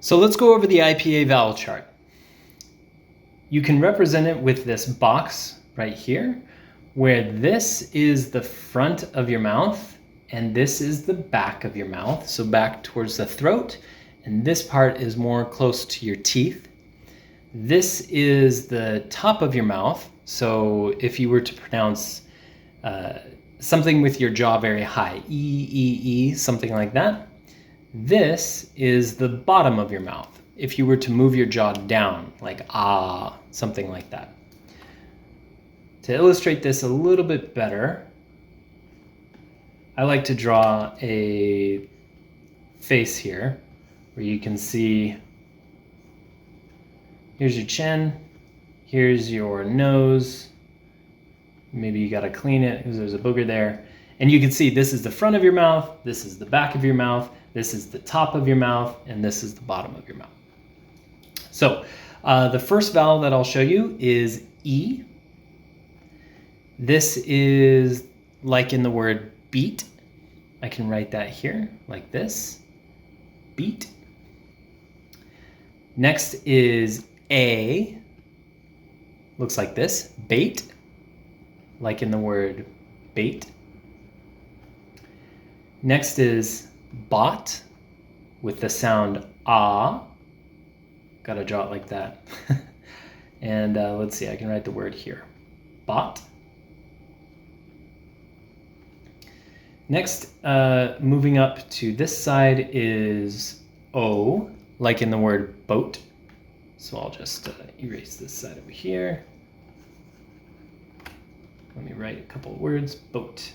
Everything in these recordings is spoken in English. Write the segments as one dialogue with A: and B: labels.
A: So let's go over the IPA vowel chart. You can represent it with this box right here, where this is the front of your mouth and this is the back of your mouth, so back towards the throat, and this part is more close to your teeth. This is the top of your mouth, so if you were to pronounce something with your jaw very high, E, something like that. This is the bottom of your mouth. If you were to move your jaw down, like ah, something like that. To illustrate this a little bit better, I like to draw a face here where you can see, here's your chin, here's your nose, maybe you gotta clean it because there's a booger there. And you can see this is the front of your mouth, this is the back of your mouth, this is the top of your mouth, and this is the bottom of your mouth. So the first vowel that I'll show you is E. This is like in the word beat. I can write that here like this, beat. Next is A, looks like this, bait, like in the word bait. Next is bot with the sound ah. Gotta draw it like that. And let's see, I can write the word here. Bot. Next, moving up to this side is O, like in the word boat. So I'll just erase this side over here. Let me write a couple of words. Boat.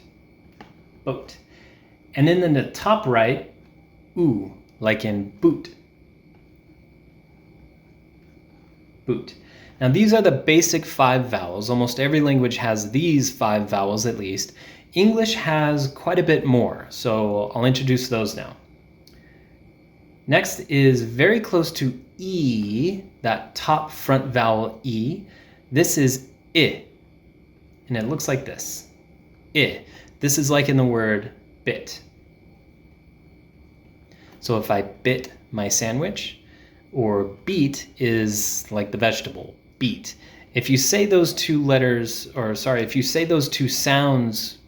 A: Boat. And then in the top right, oo, like in boot. Boot. Now these are the basic 5 vowels. Almost every language has these 5 vowels at least. English has quite a bit more, so I'll introduce those now. Next is very close to E, that top front vowel E. This is I, and it looks like this. I. This is like in the word bit. So if I bit my sandwich, or beet is like the vegetable, beet. If you say those two letters, or sorry, if you say those two sounds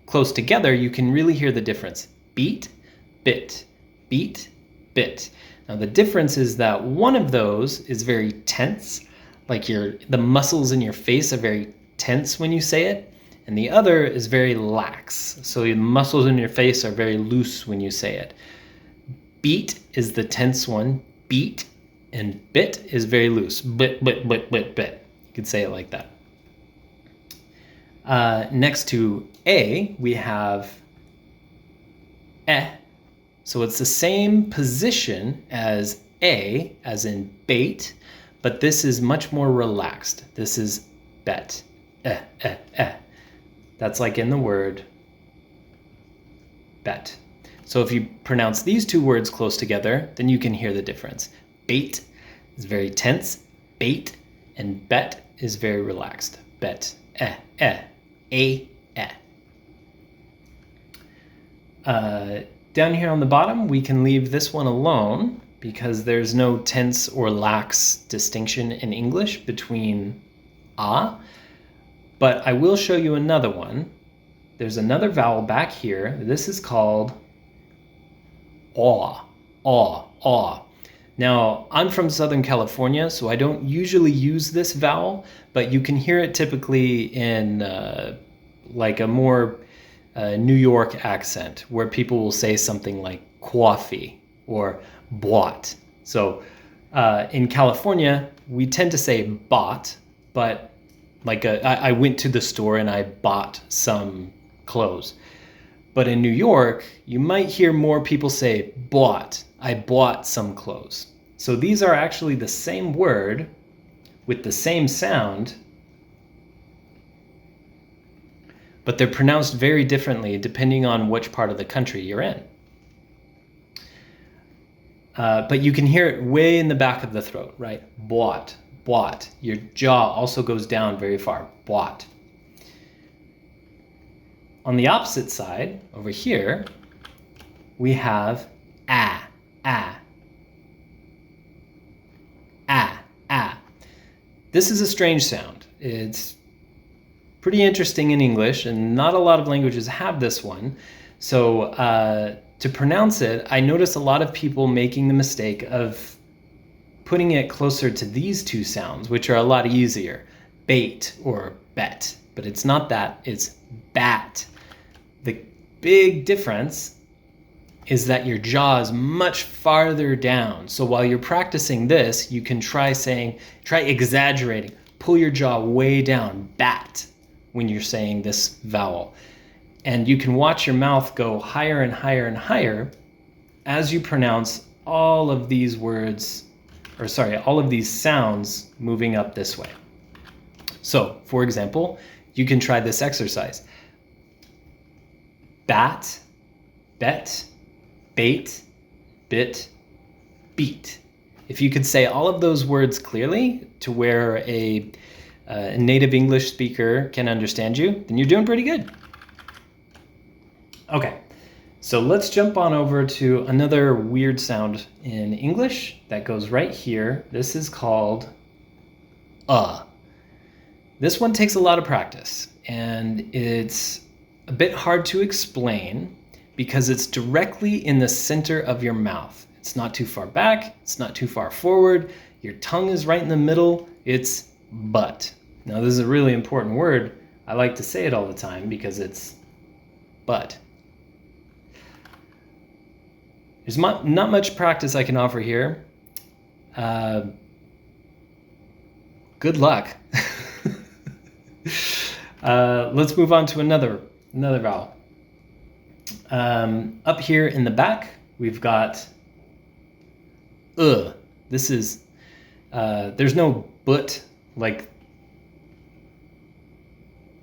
A: close together, you can really hear the difference. Beet, bit, beet, bit. Now the difference is that one of those is very tense, like the muscles in your face are very tense when you say it, and the other is very lax. So the muscles in your face are very loose when you say it. Beat is the tense one, beat, and bit is very loose. Bit, bit, bit, bit, bit. You could say it like that. Next to A, we have eh. So it's the same position as A, as in bait, but this is much more relaxed. This is bet. That's like in the word bet. So if you pronounce these two words close together, then you can hear the difference. Bait is very tense, bait, and bet is very relaxed. Bet, a. Down here on the bottom, we can leave this one alone because there's no tense or lax distinction in English between ah, but I will show you another one. There's another vowel back here. This is called aw, aw, aw. Now, I'm from Southern California, so I don't usually use this vowel, but you can hear it typically in like a more New York accent, where people will say something like coffee or bought. So in California, we tend to say bought, but like I went to the store and I bought some clothes. But in New York, you might hear more people say bought. I bought some clothes. So these are actually the same word with the same sound, but they're pronounced very differently depending on which part of the country you're in. But you can hear it way in the back of the throat, right? Bought, bought. Your jaw also goes down very far. Bought. On the opposite side, over here, we have ah, ah. This is a strange sound. It's pretty interesting in English, and not a lot of languages have this one. So to pronounce it, I notice a lot of people making the mistake of putting it closer to these two sounds, which are a lot easier. Bait or bet, but it's not that, it's bat. The big difference is that your jaw is much farther down. So while you're practicing this, you can try exaggerating, pull your jaw way down, bat, when you're saying this vowel. And you can watch your mouth go higher and higher and higher as you pronounce all of these words, all of these sounds moving up this way. So, for example, you can try this exercise. Bat, bet, bait, bit, beat. If you could say all of those words clearly to where a native English speaker can understand you, then you're doing pretty good. Okay, so let's jump on over to another weird sound in English that goes right here. This is called This one takes a lot of practice, and it's a bit hard to explain because it's directly in the center of your mouth. It's not too far back, it's not too far forward. Your tongue is right in the middle. It's but. Now this is a really important word. I like to say it all the time because it's but. There's not much practice I can offer here. Good luck. Let's move on to another vowel. Up here in the back, we've got This is, there's no but, like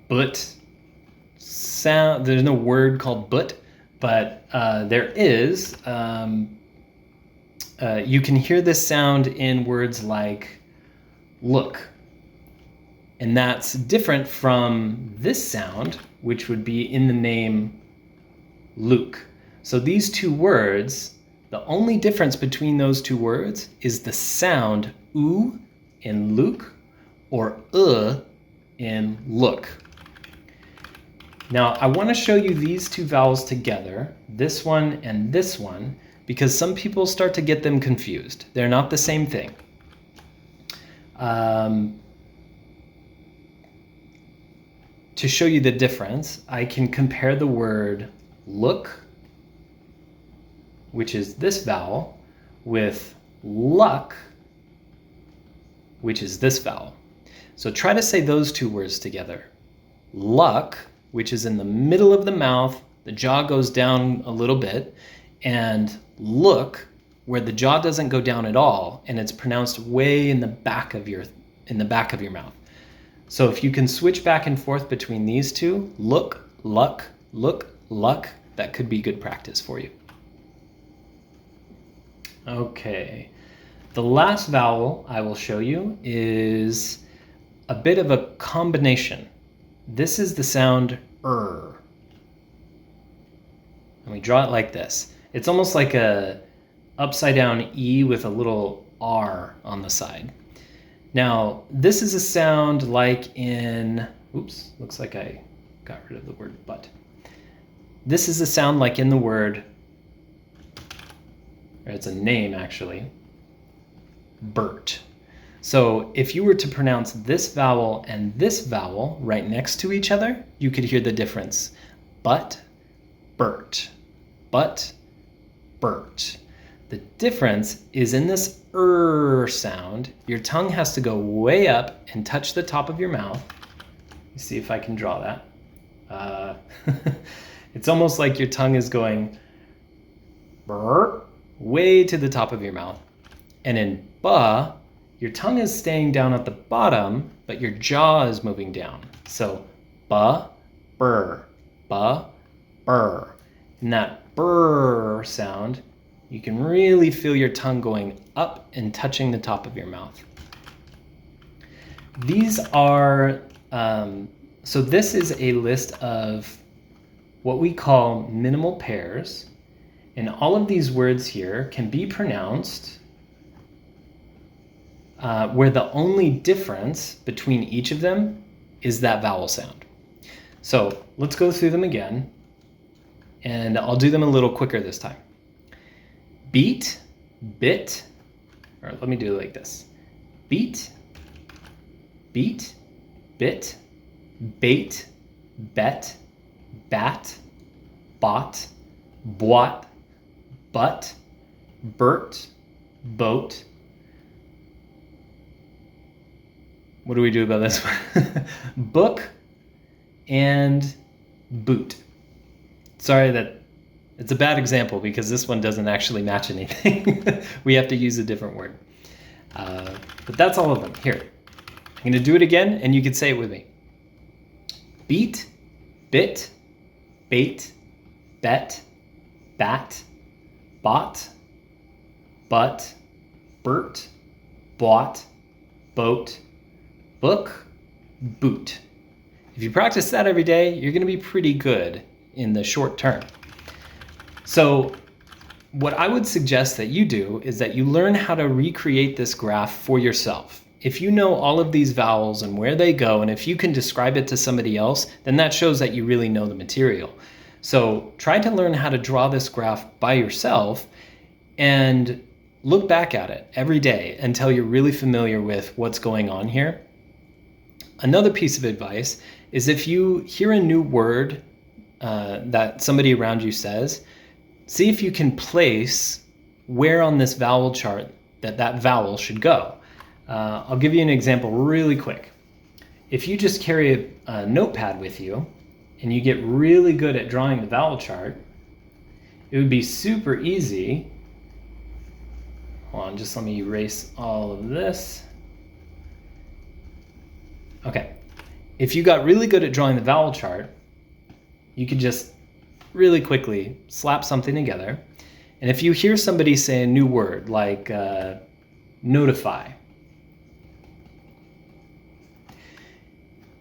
A: but sound. There's no word called but there is. You can hear this sound in words like look. And that's different from this sound, which would be in the name Luke. So these two words, the only difference between those two words is the sound oo in Luke or in look. Now I want to show you these two vowels together, this one and this one, because some people start to get them confused. They're not the same thing. To show you the difference, I can compare the word look, which is this vowel, with luck, which is this vowel. So try to say those two words together. Luck, which is in the middle of the mouth, the jaw goes down a little bit, and look, where the jaw doesn't go down at all, and it's pronounced way in the back of your mouth. So if you can switch back and forth between these two, look, luck, look, luck, that could be good practice for you. Okay, the last vowel I will show you is a bit of a combination. This is the sound And we draw it like this. It's almost like a upside down E with a little R on the side. Now, this is a sound like in, oops, looks like I got rid of the word but. This is a sound like in the word, or it's a name actually, Bert. So if you were to pronounce this vowel and this vowel right next to each other, you could hear the difference. But, Bert. But, Bert. The difference is in this sound, your tongue has to go way up and touch the top of your mouth. Let me see if I can draw that. It's almost like your tongue is going way to the top of your mouth. And in ba, your tongue is staying down at the bottom, but your jaw is moving down. So ba, burr, ba, burr. And that burr sound, you can really feel your tongue going up and touching the top of your mouth. These are, so this is a list of what we call minimal pairs. And all of these words here can be pronounced where the only difference between each of them is that vowel sound. So let's go through them again, and I'll do them a little quicker this time. Beat, bit, or let me do it like this. Beat, beat, bit, bait, bet, bat, bot, bwat, butt, burt, boat. What do we do about this one? Book and boot. Sorry that it's a bad example because this one doesn't actually match anything. We have to use a different word. But that's all of them. Here, I'm going to do it again and you can say it with me. Beat, bit, bait, bet, bat, bot, butt, burt, bought, boat, book, boot. If you practice that every day, you're going to be pretty good in the short term. So what I would suggest that you do is that you learn how to recreate this graph for yourself. If you know all of these vowels and where they go, and if you can describe it to somebody else, then that shows that you really know the material. So try to learn how to draw this graph by yourself and look back at it every day until you're really familiar with what's going on here. Another piece of advice is if you hear a new word that somebody around you says, see if you can place where on this vowel chart that vowel should go. I'll give you an example really quick. If you just carry a notepad with you and you get really good at drawing the vowel chart, it would be super easy. Hold on, just let me erase all of this. Okay, if you got really good at drawing the vowel chart, you could just really quickly slap something together. And if you hear somebody say a new word like notify,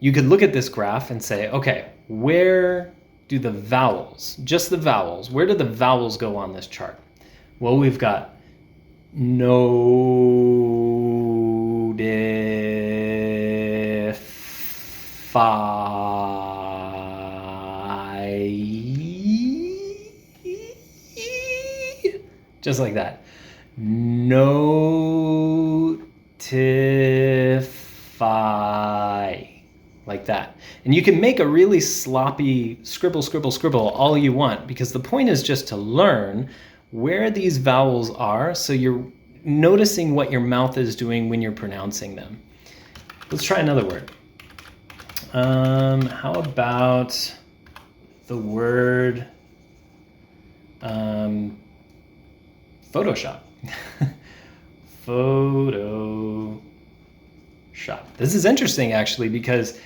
A: you could look at this graph and say, okay, where do the vowels, just the vowels, where do the vowels go on this chart? Well, we've got just like that. Notify. Like that. And you can make a really sloppy scribble, scribble, scribble all you want, because the point is just to learn where these vowels are so you're noticing what your mouth is doing when you're pronouncing them. Let's try another word. How about the word Photoshop? Photoshop. This is interesting actually, because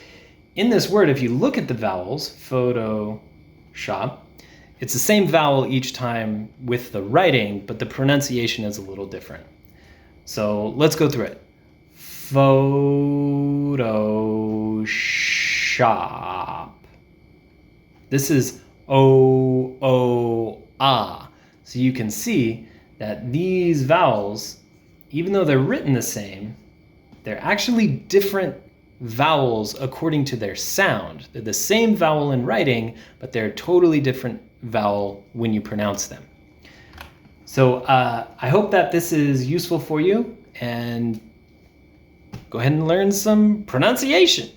A: in this word, if you look at the vowels, Photoshop, it's the same vowel each time with the writing, but the pronunciation is a little different. So let's go through it. Photoshop. This is O-O-ah. So you can see that these vowels, even though they're written the same, they're actually different vowels according to their sound. They're the same vowel in writing, but they're a totally different vowel when you pronounce them. So I hope that this is useful for you, and go ahead and learn some pronunciation.